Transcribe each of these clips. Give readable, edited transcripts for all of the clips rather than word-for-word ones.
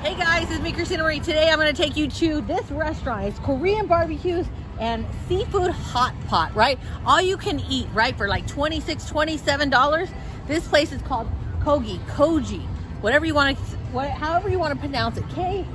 Hey guys, it's me, Christina Marie. Today I'm going to take you to this restaurant. It's Korean barbecues and seafood hot pot, right? All you can eat, right? For like $26, $27. This place is called Kogi, whatever you want to, however you want to pronounce it. Kogi,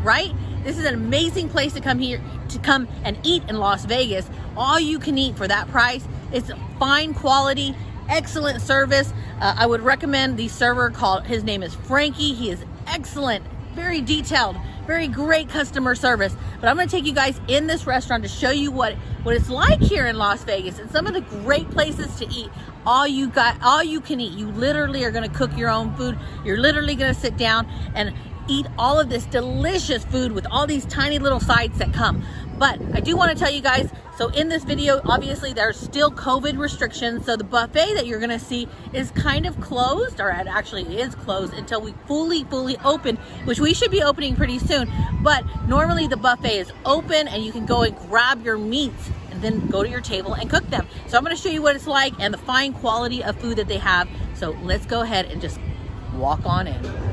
right? This is an amazing place to come and eat in Las Vegas. All you can eat for that price. It's fine quality, excellent service. I would recommend the server his name is Frankie. He is excellent, very detailed, very great customer service. But I'm gonna take you guys in this restaurant to show you what it's like here in Las Vegas and some of the great places to eat. All you can eat. You literally are gonna cook your own food. You're literally gonna sit down and eat all of this delicious food with all these tiny little sides that come. But I do want to tell you guys, so in this video, obviously there's still COVID restrictions. So the buffet that you're gonna see is kind of closed, or it actually is closed until we fully open, which we should be opening pretty soon. But normally the buffet is open and you can go and grab your meats and then go to your table and cook them. So I'm gonna show you what it's like and the fine quality of food that they have. So let's go ahead and just walk on in.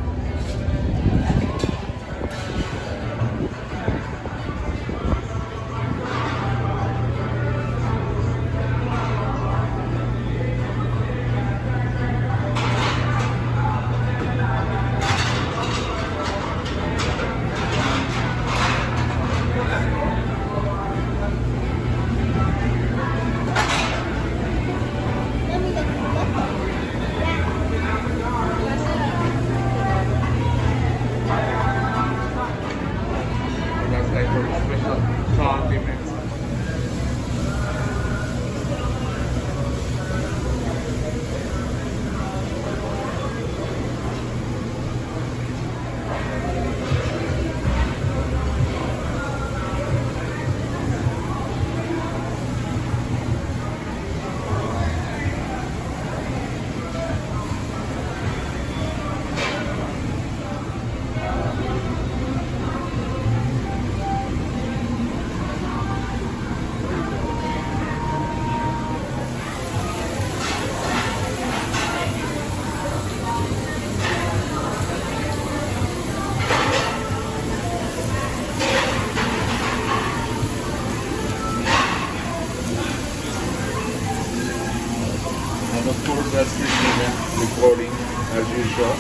And of course, that's Christina recording as usual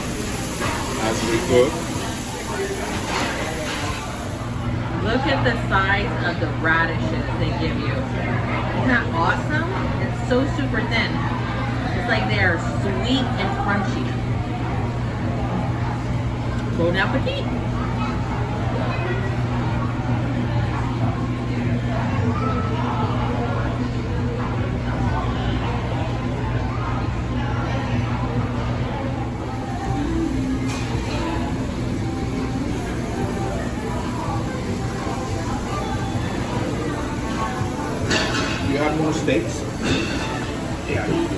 as we cook. Look at the size of the radishes they give you. Isn't that awesome? It's so super thin. It's like they're sweet and crunchy. Bon appetit! You have more steaks? Yeah, you do.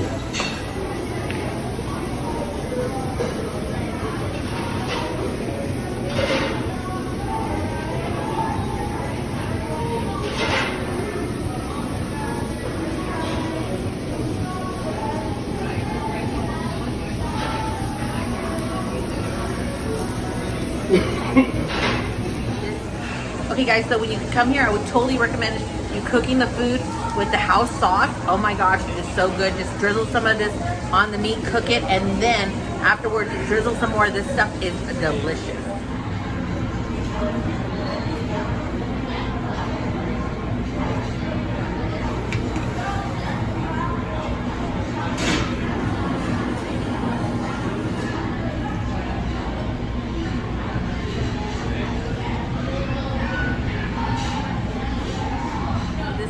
Okay guys, so when you come here, I would totally recommend you cooking the food with the house sauce. Oh my gosh, it is so good. Just drizzle some of this on the meat, cook it, and then afterwards drizzle some more of this stuff. Is delicious.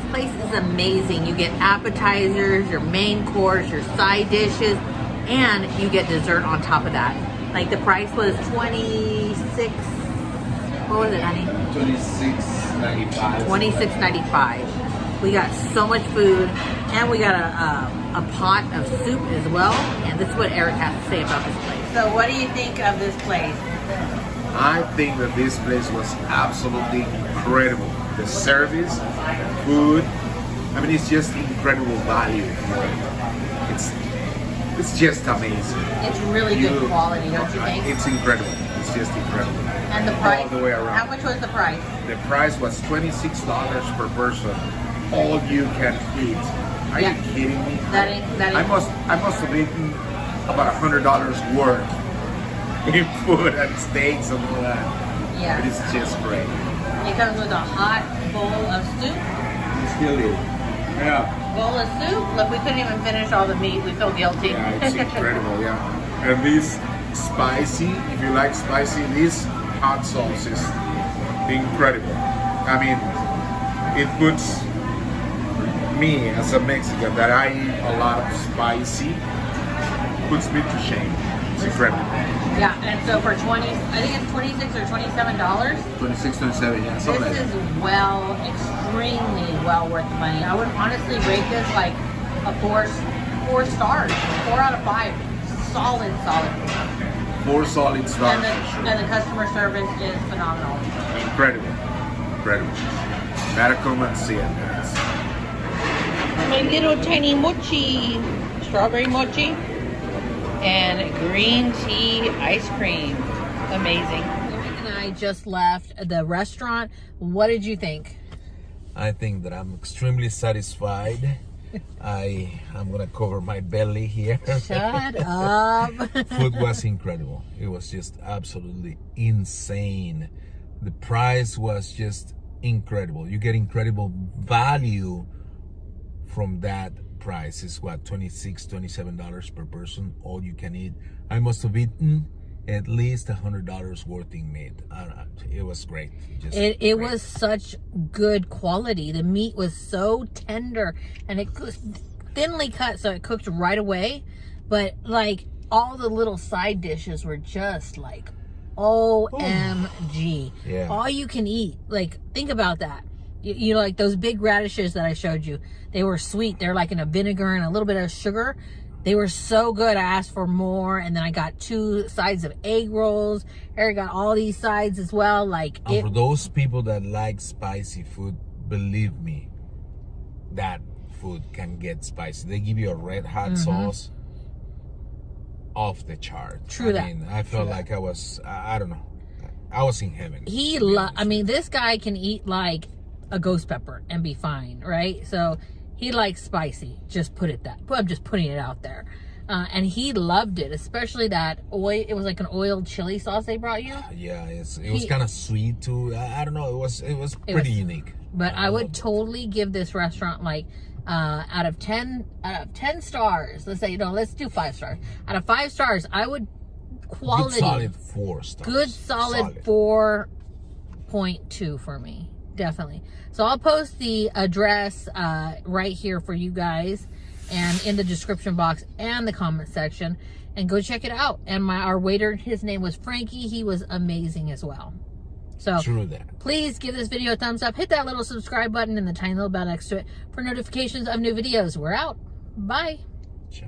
Place is amazing. You get appetizers, your main course, your side dishes, and you get dessert on top of that. Like the price was $26. What was it, honey? $26.95. $26.95. We got so much food, and we got a pot of soup as well. And this is what Eric has to say about this place. So, what do you think of this place? I think that this place was absolutely incredible. The service, food, I mean, it's just incredible value. It's It's just amazing. It's really good quality, don't you think? It's incredible. It's just incredible. And the price? All the way around. How much was the price? The price was $26 per person. All you can eat. Are you kidding me? That ain't. I must have eaten about $100 worth in food and steaks and all that. Yeah. It is just great. It comes with a hot bowl of soup. Still eat. Yeah. Bowl of soup. Look, we couldn't even finish all the meat. We feel guilty. Yeah, it's incredible. Yeah. And this spicy, if you like spicy, this hot sauce is incredible. I mean, it puts me as a Mexican that I eat a lot of spicy, puts me to shame. It's incredible. Yeah, and so for I think it's $26 or $27. 26, 27, yeah. This is extremely well worth the money. I would honestly rate this like a 4 stars, 4 out of 5. Solid. 4 solid stars. And the customer service is phenomenal. Incredible. Gotta come and see it, guys. My little tiny mochi, strawberry mochi, and green tea ice cream. Amazing. Eric and I just left the restaurant. What did you think? I think that I'm extremely satisfied. I'm gonna cover my belly here. Shut up. Food was incredible. It was just absolutely insane. The price was just incredible. You get incredible value from that price. It's what, $26, $27 per person, all you can eat. I must have eaten at least $100 worth in meat. It was great. It was such good quality. The meat was so tender, and it was thinly cut, so it cooked right away. But like all the little side dishes were just like OMG. Yeah. All you can eat. Like, think about that. You know, like those big radishes that I showed you. They were sweet. They're like in a vinegar and a little bit of sugar. They were so good. I asked for more, and then I got 2 sides of egg rolls. Eric got all these sides as well. Like, and for those people that like spicy food, believe me, that food can get spicy. They give you a red hot sauce, off the chart. True that. I mean, I felt like I was, I don't know, I was in heaven. I mean, this guy can eat like a ghost pepper and be fine, right? So he likes spicy. Just put it that. I'm just putting it out there. And he loved it, especially that oil. It was like an oiled chili sauce they brought you. Yeah, it was kind of sweet too. I don't know. It was pretty unique. But I would totally give this restaurant like out of 10 stars. Let's say let's do 5 stars. Out of 5 stars, I would quality. Good solid 4 stars. Good solid 4.2 for me. Definitely. So I'll post the address right here for you guys, and in the description box and the comment section, and go check it out. And our waiter, his name was Frankie. He was amazing as well. So true that. Please give this video a thumbs up. Hit that little subscribe button and the tiny little bell next to it for notifications of new videos. We're out. Bye. Ciao.